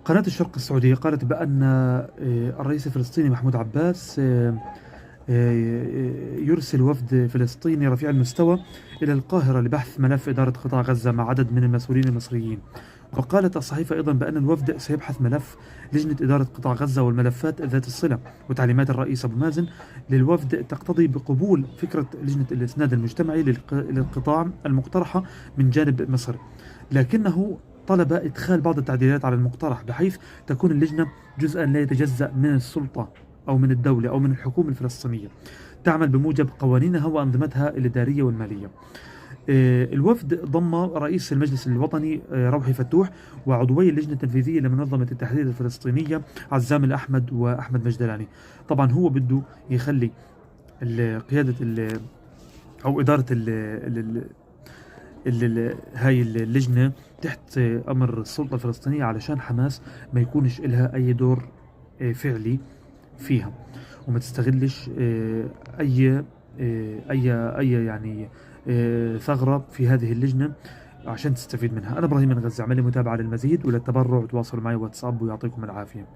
قناة الشرق السعودية قالت بأن الرئيس الفلسطيني محمود عباس يرسل وفد فلسطيني رفيع المستوى إلى القاهرة لبحث ملف إدارة قطاع غزة مع عدد من المسؤولين المصريين. وقالت الصحيفة أيضا بأن الوفد سيبحث ملف لجنة إدارة قطاع غزة والملفات ذات الصلة. وتعليمات الرئيس أبو مازن للوفد تقتضي بقبول فكرة لجنة الإسناد المجتمعي للقطاع المقترحة من جانب مصر، لكنه طلب إدخال بعض التعديلات على المقترح بحيث تكون اللجنة جزءا لا يتجزأ من السلطة أو من الدولة أو من الحكومة الفلسطينية، تعمل بموجب قوانينها وأنظمتها الإدارية والمالية. الوفد ضم رئيس المجلس الوطني روحي فتوح، وعضوي اللجنة التنفيذية لمنظمة التحرير الفلسطينية عزام الأحمد وأحمد مجدلاني. طبعا هو بده يخلي قيادة أو إدارة هاي اللجنة تحت أمر السلطة الفلسطينية، علشان حماس ما يكونش إلها أي دور فعلي فيها، وما تستغلش أي يعني ثغرة في هذه اللجنة عشان تستفيد منها. أنا إبراهيم من غزة، عملي متابعة للمزيد، وللتبرع تواصلوا معي واتساب، ويعطيكم العافية.